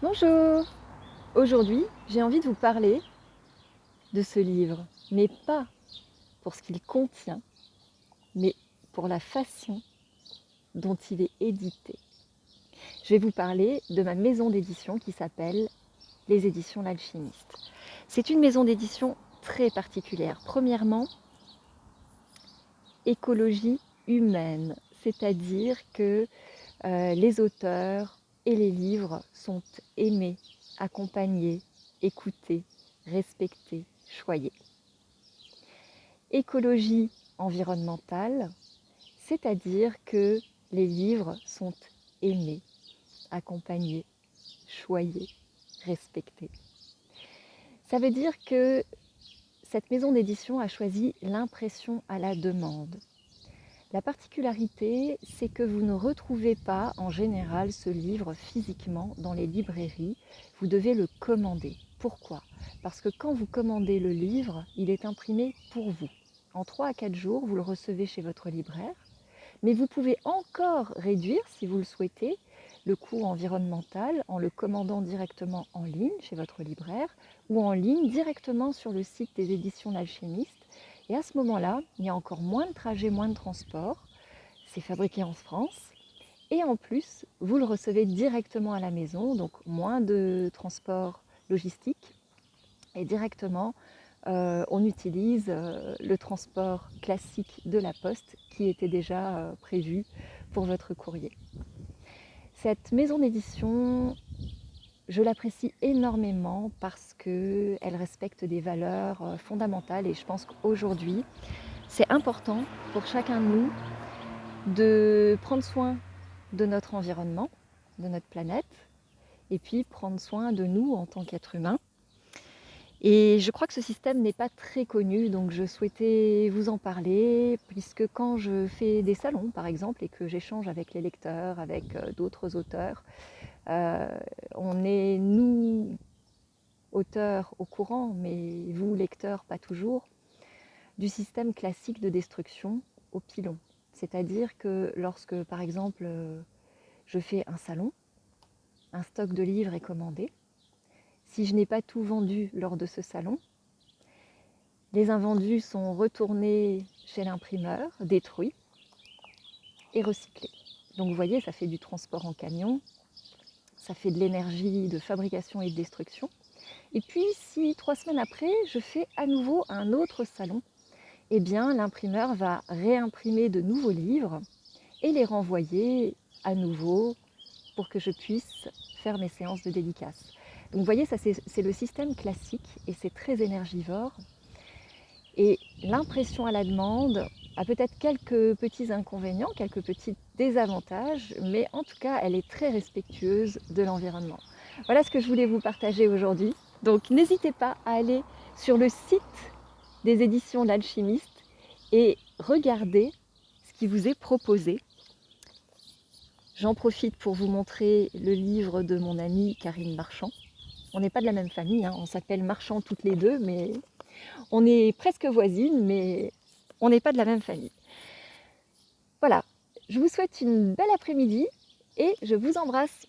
Bonjour! Aujourd'hui, j'ai envie de vous parler de ce livre, mais pas pour ce qu'il contient, mais pour la façon dont il est édité. Je vais vous parler de ma maison d'édition qui s'appelle Les Éditions L'Alchimiste. C'est une maison d'édition très particulière. Premièrement, écologie humaine, c'est-à-dire que les auteurs et les livres sont aimés, accompagnés, écoutés, respectés, choyés. Écologie environnementale, c'est-à-dire que les livres sont aimés, accompagnés, choyés, respectés. Ça veut dire que cette maison d'édition a choisi l'impression à la demande. La particularité, c'est que vous ne retrouvez pas en général ce livre physiquement dans les librairies, vous devez le commander. Pourquoi? Parce que quand vous commandez le livre, il est imprimé pour vous. En 3 à 4 jours, vous le recevez chez votre libraire, mais vous pouvez encore réduire, si vous le souhaitez, le coût environnemental en le commandant directement en ligne chez votre libraire ou en ligne directement sur le site des éditions L'Alchimiste. Et à ce moment-là, il y a encore moins de trajets, moins de transport. C'est fabriqué en France. Et en plus, vous le recevez directement à la maison, donc moins de transport logistique. Et directement, on utilise le transport classique de la poste qui était déjà prévu pour votre courrier. Cette maison d'édition, je l'apprécie énormément parce qu'elle respecte des valeurs fondamentales et je pense qu'aujourd'hui, c'est important pour chacun de nous de prendre soin de notre environnement, de notre planète, et puis prendre soin de nous en tant qu'êtres humains. Et je crois que ce système n'est pas très connu, donc je souhaitais vous en parler, puisque quand je fais des salons, par exemple, et que j'échange avec les lecteurs, avec d'autres auteurs, on est, nous, auteurs, au courant, mais vous, lecteurs, pas toujours, du système classique de destruction au pilon. C'est-à-dire que lorsque, par exemple, je fais un salon, un stock de livres est commandé. Si je n'ai pas tout vendu lors de ce salon, les invendus sont retournés chez l'imprimeur, détruits et recyclés. Donc vous voyez, ça fait du transport en camion, ça fait de l'énergie de fabrication et de destruction. Et puis si 3 semaines après, je fais à nouveau un autre salon, eh bien l'imprimeur va réimprimer de nouveaux livres et les renvoyer à nouveau pour que je puisse faire mes séances de dédicace. Donc vous voyez, ça c'est le système classique et c'est très énergivore. Et l'impression à la demande a peut-être quelques petits inconvénients, quelques petits désavantages, mais en tout cas, elle est très respectueuse de l'environnement. Voilà ce que je voulais vous partager aujourd'hui. Donc n'hésitez pas à aller sur le site des éditions L'Alchimiste et regarder ce qui vous est proposé. J'en profite pour vous montrer le livre de mon amie Karine Marchand. On n'est pas de la même famille, hein. On s'appelle Marchand toutes les deux, mais on est presque voisines, mais on n'est pas de la même famille. Voilà, je vous souhaite une belle après-midi et je vous embrasse.